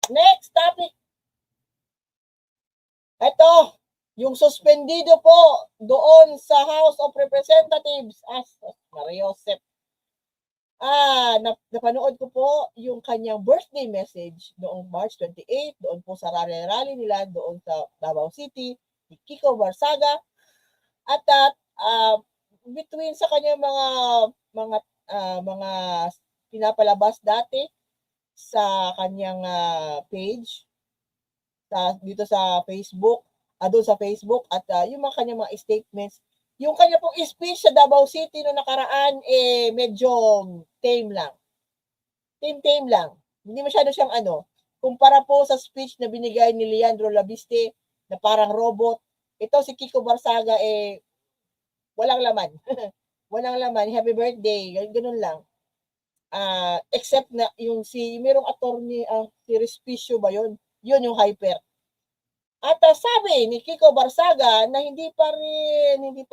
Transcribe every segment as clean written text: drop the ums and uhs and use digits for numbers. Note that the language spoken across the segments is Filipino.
Next topic. Ito, yung suspendido po doon sa House of Representatives. Mariosep. Napanood ko po yung kanyang birthday message noong March 28, doon po sa rally nila doon sa Davao City, ni Kiko Barsaga. At between sa kanyang mga pinapalabas dati sa kanyang page dito sa Facebook, doon sa Facebook at yung mga kanyang mga statements, yung kanya pong speech sa Davao City no nakaraan medyo tame lang. Tame lang. Hindi masyado siyang kumpara po sa speech na binigay ni Leandro Labiste na parang robot. Ito si Kiko Barsaga walang laman. Walang laman. Happy birthday. Ganun lang. Except na yung merong attorney, si Respicio ba yun? Yun yung hyper. At sabi ni Kiko Barsaga na hindi pa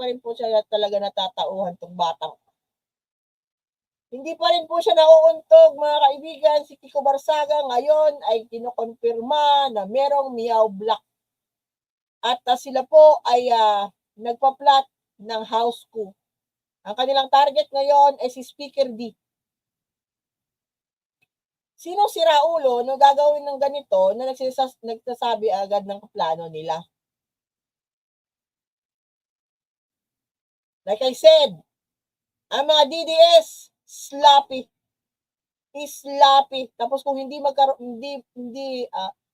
rin po siya talaga natatauhan tong batang. Hindi pa rin po siya nauuntog, mga kaibigan. Si Kiko Barsaga ngayon ay kinukonfirma na merong Meow Black. At sila po ay nagpa-plot ng house coup. Ang kanilang target ngayon ay si Speaker D. Sino si Raulo no gagawin ng ganito na nagsasabi agad ng plano nila? Like I said, ang mga DDS sloppy. Tapos kung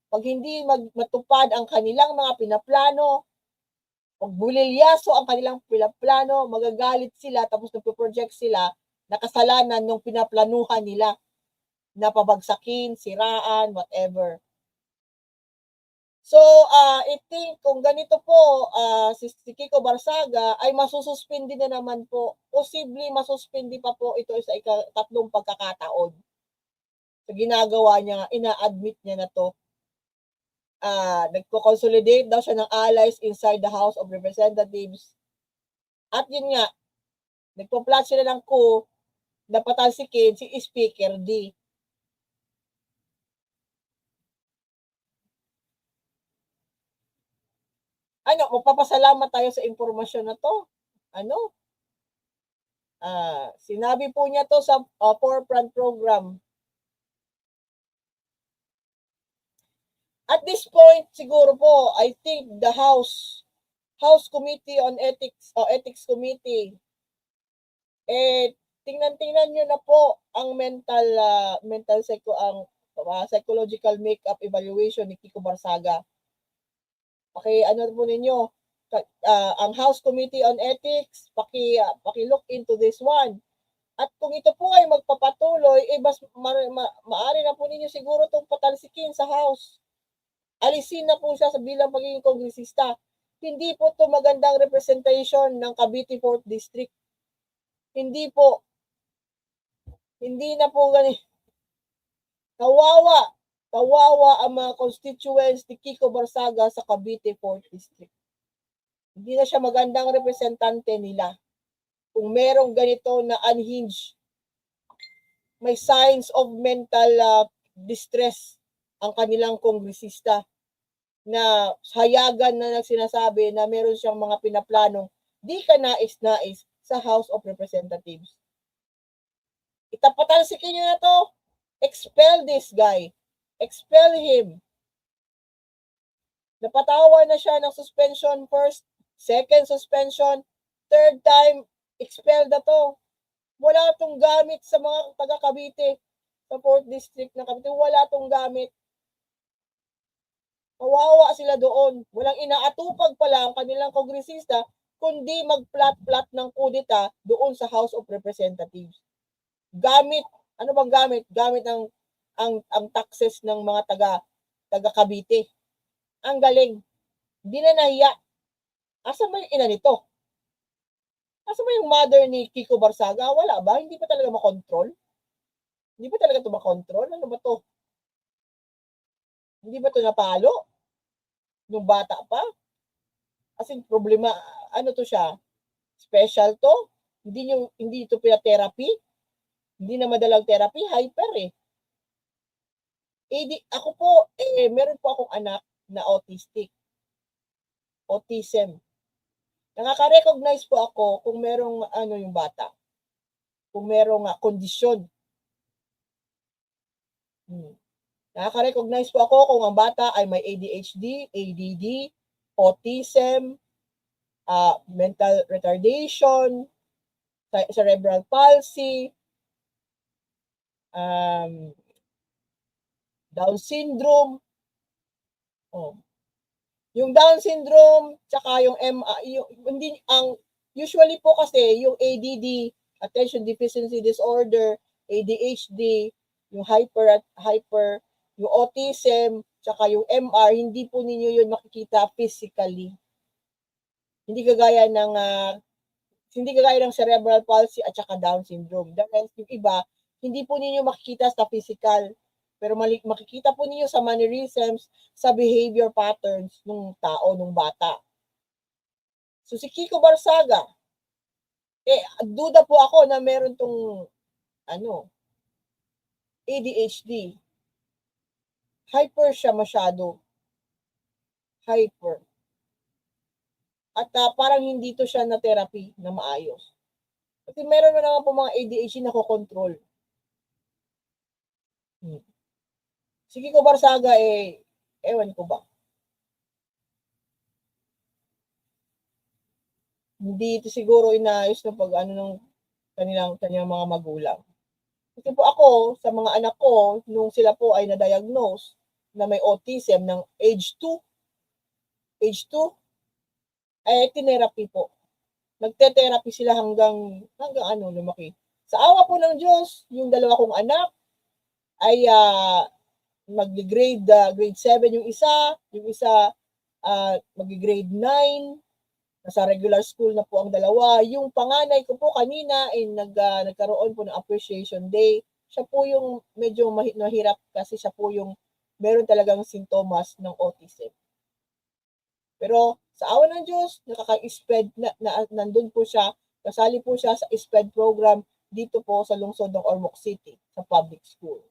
pag hindi matupad ang kanilang mga pinaplano, pag bulilyaso ang kanilang pinaplano, magagalit sila tapos nagpo-project sila na kasalanan ng pinaplanuhan nila na pabagsakin, siraan, whatever. So, I think kung ganito po, si Kiko Barsaga ay masususpindi na naman po. Posible masuspindi pa po ito sa tatlong pagkakataon. So, ginagawa niya, ina-admit niya na to. Nagko-consolidate daw siya ng allies inside the House of Representatives. At yun nga, nagpo-plot sila ng coup na patalsikin si Speaker D. Magpapasalamat tayo sa impormasyon na to. Sinabi po niya to sa forefront program. At this point, siguro po, I think the House Committee on Ethics Committee, tingnan nyo na po ang psychological makeup evaluation ni Kiko Barsaga. Po ninyo, ang House Committee on Ethics, paki-look into this one. At kung ito po ay magpapatuloy, maaari na po ninyo siguro itong patalsikin sa House. Alisin na po siya sa bilang pagiging kongresista. Hindi po ito magandang representation ng Cavite 4th District. Hindi na po ganito. Kawawa ang mga constituents ni Kiko Barsaga sa Cavite 4th District. Hindi na siya magandang representante nila. Kung merong ganito na unhinged, may signs of mental distress ang kanilang kongresista na hayagan na nagsinasabi na meron siyang mga pinaplanong di ka nais-nais sa House of Representatives. Itapatalsikin niyo na to. Expel this guy. Expel him. Napatawa na siya ng suspension first, second suspension, third time, expel na to. Wala tong gamit sa mga taga-Cavite, sa 4th District na Cavite. Wala tong gamit. Kawawa sila doon. Walang inaatupag pala ang kanilang kongresista kundi mag-plot ng kudeta doon sa House of Representatives. Gamit, ano bang gamit? Gamit ang taxes ng mga taga Cavite. Ang galing. Hindi na nahiya. Asa ba yung ina nito? Asa ba yung mother ni Kiko Barsaga? Wala ba? Hindi pa talaga makontrol? Hindi ba talaga ito makontrol? Ano ba to? Hindi ba ito napalo? Nung bata pa? As in, problema, ano to siya? Special to? Hindi ito pina-therapy? Hindi na madalang therapy? Hyper eh. Ako po, meron po akong anak na autism. Nakaka-recognize po ako kung merong yung bata, kung merong kondisyon. Nakaka-recognize po ako kung ang bata ay may ADHD, ADD, autism, mental retardation, cerebral palsy, Down syndrome. Yung Down syndrome tsaka yung usually po kasi yung ADD, attention deficiency disorder, ADHD, yung hyper, yung autism, tsaka yung MR, hindi po ninyo yun makikita physically. Hindi kagaya ng cerebral palsy at saka Down syndrome. Dahil yung iba, hindi po ninyo makikita sa physical. Pero makikita po ninyo sa mannerisms, sa behavior patterns ng tao, ng bata. So si Kiko Barsaga, duda po ako na meron tong ADHD. Hyper siya masyado. Hyper. At parang hindi to siya na therapy na maayos. Kasi meron na naman po mga ADHD na kokontrol. Si Kiko Barsaga, ewan ko ba. Hindi ito siguro inaayos na pag ng kanilang mga magulang. Kasi po ako, sa mga anak ko, nung sila po ay na-diagnose na may autism ng age 2, tinerapi po. Nagte-therapy sila hanggang lumaki. Sa awa po ng Diyos, yung dalawa kong anak ay grade 7 yung isa mag-grade 9, nasa regular school na po ang dalawa. Yung panganay ko po kanina ay nagkaroon po ng appreciation day. Siya po yung medyo mahirap kasi siya po yung meron talagang sintomas ng autism. Pero sa awa ng Diyos, nakaka-SPED nandun po siya, kasali po siya sa SPED program dito po sa lungsod ng Ormoc City sa public school.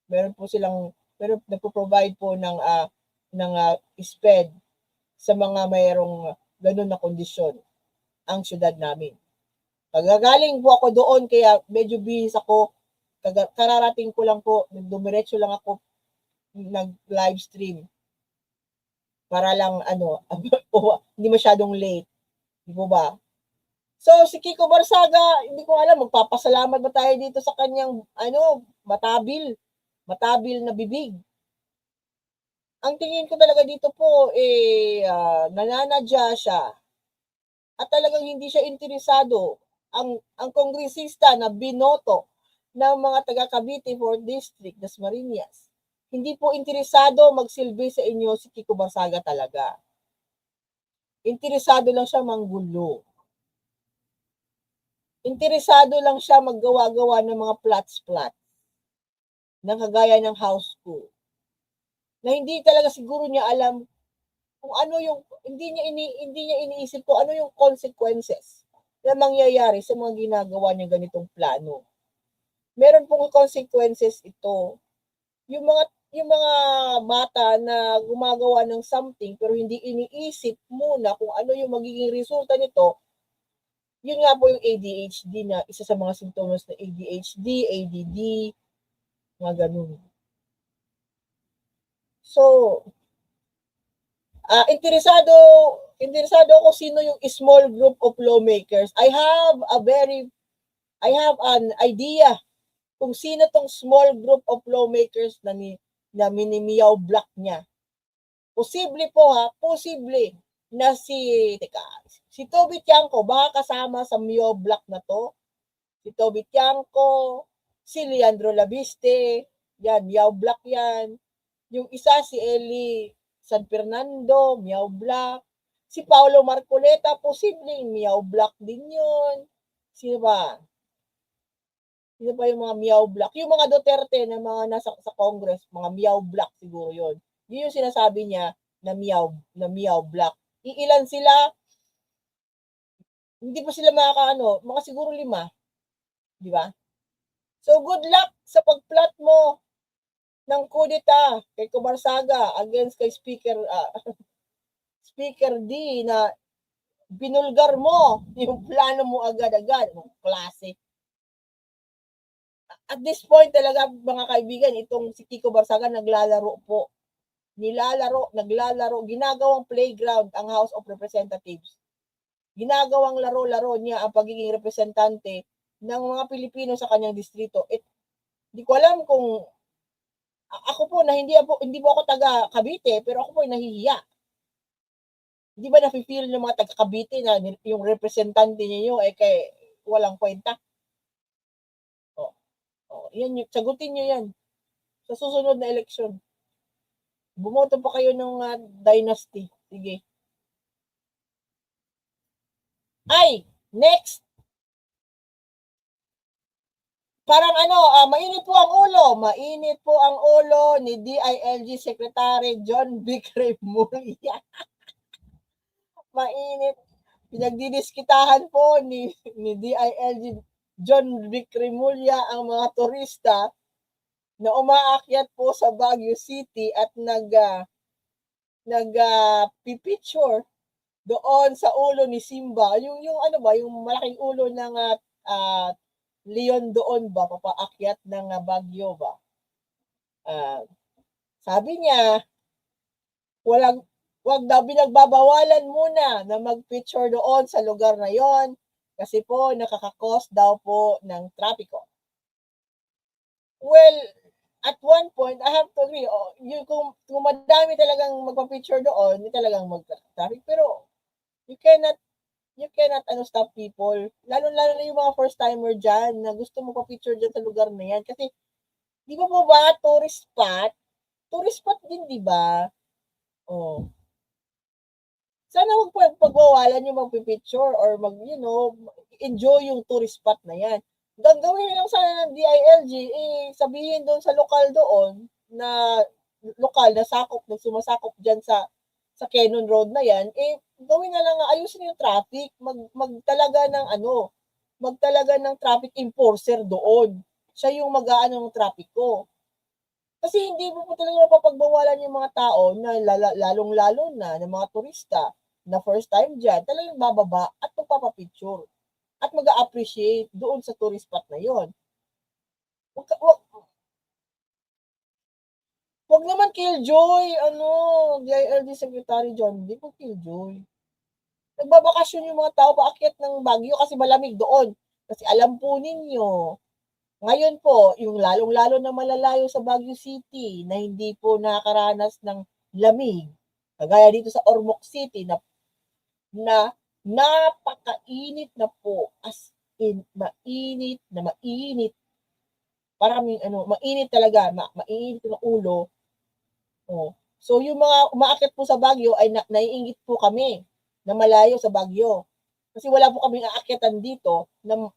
Meron nagpo-provide po ng SPED sa mga mayroong ganun na kondisyon ang syudad namin. Pagagaling po ako doon, kaya medyo bihis ako. Kararating ko lang po, dumiretso lang ako nag-live stream para lang hindi masyadong late. Di po ba? So, si Kiko Barsaga, hindi ko alam, magpapasalamat ba tayo dito sa kanyang matabil na bibig. Ang tingin ko talaga dito po, nananadya siya. At talagang hindi siya interesado. Ang kongresista na binoto ng mga taga Cavite 4th District, Dasmariñas, hindi po interesado magsilbi sa inyo si Kiko Barsaga talaga. Interesado lang siya manggulo. Interesado lang siya maggawa-gawa ng mga plots na kagaya ng house school. Na hindi talaga siguro niya alam kung ano yung hindi niya iniisip ko ano yung consequences na mangyayari sa mga ginagawa niya ganitong plano. Meron pong consequences ito. Yung mga bata na gumagawa ng something pero hindi iniisip muna kung ano yung magiging resulta nito, yun nga po yung ADHD na isa sa mga sintomas na ADHD, ADD, mga ganun. So, interesado ako sino yung small group of lawmakers. I have an idea kung sino tong small group of lawmakers na minimiyaw block niya. Posible na si Toby Tiangco baka kasama sa Mio block na to. Si Toby Tiangco, si Leandro Labiste, yan, Miao block yan. Yung isa si Eli San Fernando, Miao block. Si Paolo Marcoleta, posibleng Miao block din yun. Sino ba? Sino pa yung mga Miao block? Yung mga Duterte na mga nasa sa Congress, mga Miao block siguro yun. Yun yung sinasabi niya na Miao block. Iilan sila? Hindi pa sila mga siguro 5. Di ba? So good luck sa pagplot mo ng kudeta kay Kumarsaga against kay Speaker D na binulgar mo yung plano mo agad-agad. Klase. At this point talaga mga kaibigan, itong si Kiko Barsaga naglalaro po. Naglalaro, ginagawang playground ang House of Representatives. Ginagawang laro-laro niya ang pagiging representante ng mga Pilipino sa kanyang distrito. Hindi ko alam kung ako po na hindi po ako taga Cavite, pero ako po ay nahihiya. Di ba nafe-feel ng mga taga Cavite na yung representante niyo ay kay walang kwenta? Yan, sagutin niyo yan sa susunod na eleksyon. Bumoto pa kayo ng dynasty. Sige. Ay, next. Parang mainit po ang ulo. Mainit po ang ulo ni DILG Secretary John Vic Remulla. Mainit. Pinagdidiskitahan po ni DILG John Vic Remulla ang mga turista na umaakyat po sa Baguio City at pipicture doon sa ulo ni Simba. Yung malaking ulo ng leon doon ba, papaakyat ng Baguio ba. Sabi niya, wag daw, binagbabawalan muna na mag-picture doon sa lugar na yon kasi po nakaka-cause daw po ng trapiko. Well, at one point, I have to agree, kung madami talagang magpa-picture doon, hindi talagang mag-traffic, pero you cannot stop people. Lalo na yung mga first-timer dyan na gusto mo pa-picture dyan sa lugar na yan. Kasi, di ba po ba, tourist spot? Tourist spot din, di ba? Sana huwag pagbawalan yung magpipicture or enjoy yung tourist spot na yan. Gagawin lang sana ng DILG, sabihin doon sa lokal doon na sumasakop dyan sa Quezon Road na yan, gawin na lang, ayusin yung traffic, magtalaga ng traffic enforcer doon. Siya yung mag-aano ng trapiko. Kasi hindi mo po talaga mapapagbawalan yung mga tao na lalong-lalo na ng mga turista na first time dyan, talagang bababa at magpapapicture at mag-appreciate doon sa tourist spot na yon. Wag naman killjoy, DILG Secretary John, hindi po killjoy. Nagbabakasyon yung mga tao paakyat ng Baguio kasi malamig doon. Kasi alam po ninyo, ngayon po, yung lalong-lalo na malalayo sa Baguio City na hindi po nakakaranas ng lamig, kagaya dito sa Ormoc City na napakainit na po, as in, mainit. Parang mainit talaga, mainit ng ulo. So yung mga umaakyat po sa Baguio ay naiinggit po kami na malayo sa Baguio. Kasi wala po kaming aakyatan dito na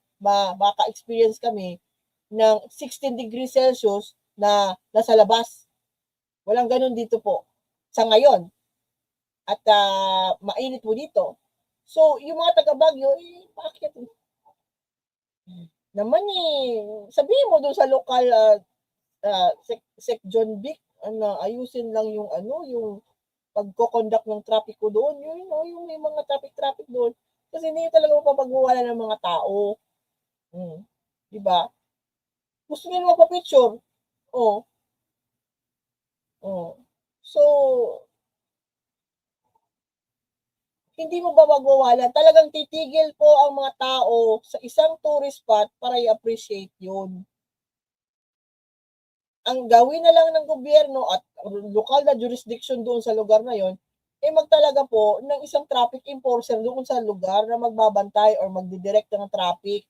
maka-experience kami ng 16 degrees Celsius na nasa labas. Walang ganun dito po sa ngayon. At mainit po dito. So, yung mga taga Baguio, paakyat naman sabihin mo doon sa local Sec John Vic, ayusin lang yung pagko-conduct ng trapiko doon, yung may mga traffic doon. Kasi hindi talaga mapapagwawala ng mga tao. Di ba? Gusto nila magpa-picture. So, hindi mo ba magwawalan? Talagang titigil po ang mga tao sa isang tourist spot para i-appreciate yun. Ang gawin na lang ng gobyerno at lokal na jurisdiction doon sa lugar na yon, magtalaga po ng isang traffic enforcer doon sa lugar na magbabantay or magdidirect ng traffic.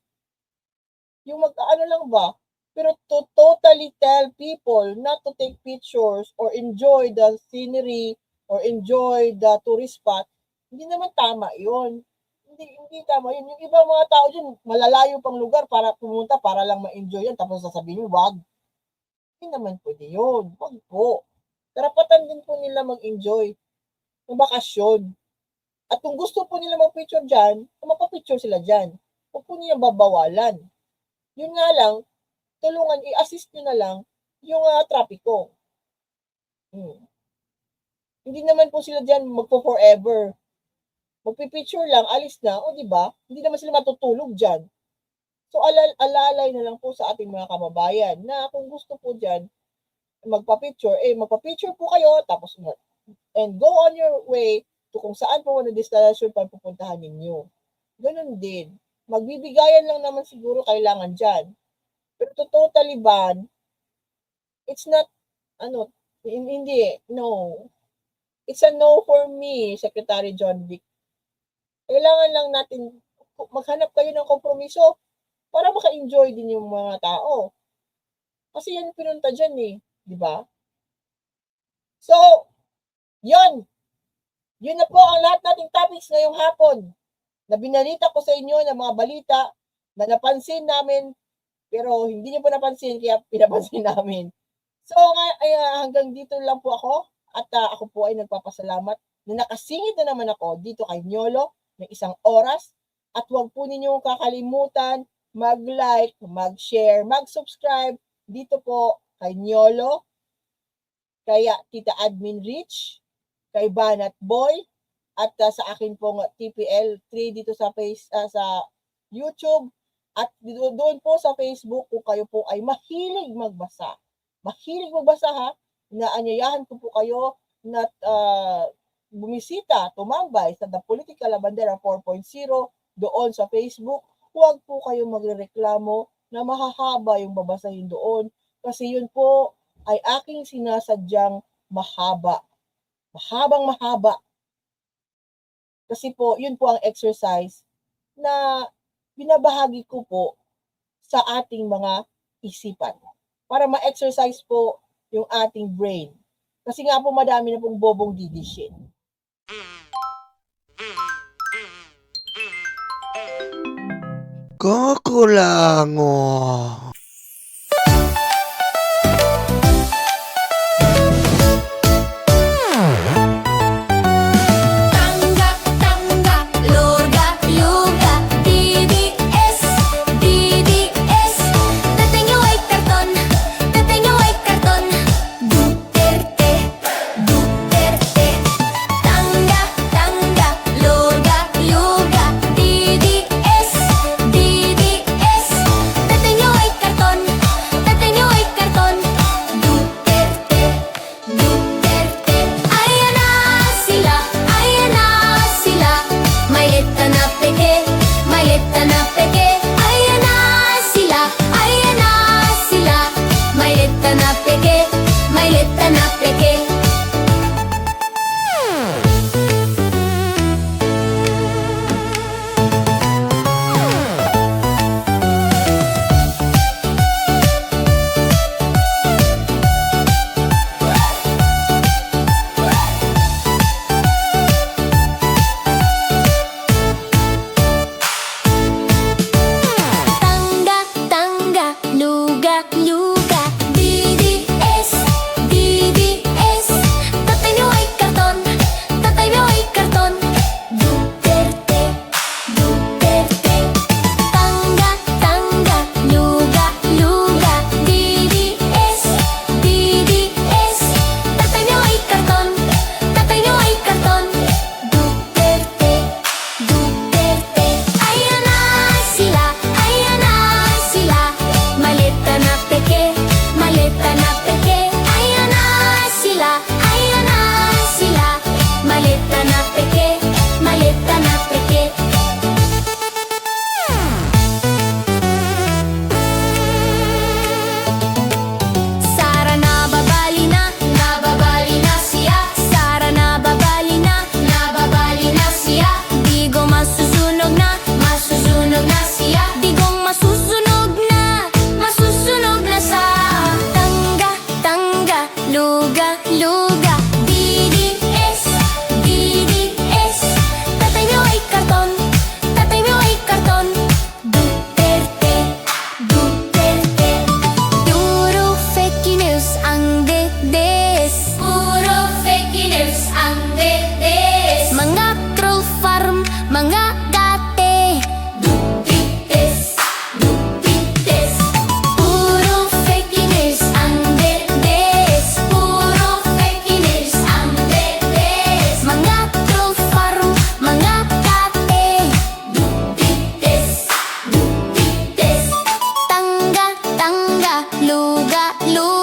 Yung lang ba? Pero to totally tell people not to take pictures or enjoy the scenery or enjoy the tourist spot, hindi naman tama yun. Hindi tama yun. Yung ibang mga tao dyan, malalayo pang lugar para pumunta para lang ma-enjoy yan. Tapos sasabihin nyo, wag. Hindi naman pwede yun. Wag po. Karapatan din po nila mag-enjoy ng bakasyon. At kung gusto po nila mag-picture dyan, magpa-picture sila dyan. Huwag po nila babawalan. Yun nga lang, tulungan, i-assist nyo na lang yung trapiko. Hindi naman po sila diyan magfo-forever. Magpi-picture lang, alis na, o 'di ba? Hindi naman sila matutulog diyan. So alalay na lang po sa ating mga kababayan na kung gusto po diyan magpa-picture, magpa-picture po kayo tapos and go on your way to kung saan po na destination pa pupuntahan ninyo. Ganun din. Magbibigayan lang naman siguro kailangan diyan. Pero to totally ban, it's not, hindi, no. It's a no for me, Secretary John Vic. Kailangan lang natin maghanap kayo ng kompromiso para maka-enjoy din yung mga tao. Kasi yan pinunta dyan di ba? So, yun. Yun na po ang lahat nating topics ngayong hapon na binalita ko sa inyo ng mga balita na napansin namin pero hindi niyo po napansin kaya pinapansin namin. So, hanggang dito lang po ako at ako po ay nagpapasalamat na nakasingit na naman ako dito kay Nyolo ng 1 oras at huwag po ninyong kakalimutan mag-like, mag-share, mag-subscribe dito po kay Nyolo, kaya Tita Admin Rich, kay Banat Boy, at sa akin pong TPL3 dito sa YouTube, at doon po sa Facebook kung kayo po ay mahilig magbasa. Mahilig magbasa ha, inaanyayahan ko po kayo na bumisita, tumambay sa The Political Labandera 4.0 doon sa Facebook. Huwag po kayong magrereklamo na mahahaba yung babasahin doon kasi yun po ay aking sinasadyang mahaba. Mahabang mahaba. Kasi po, yun po ang exercise na binabahagi ko po sa ating mga isipan. Para ma-exercise po yung ating brain. Kasi nga po madami na pong bobong didishin. Kakulango. Lu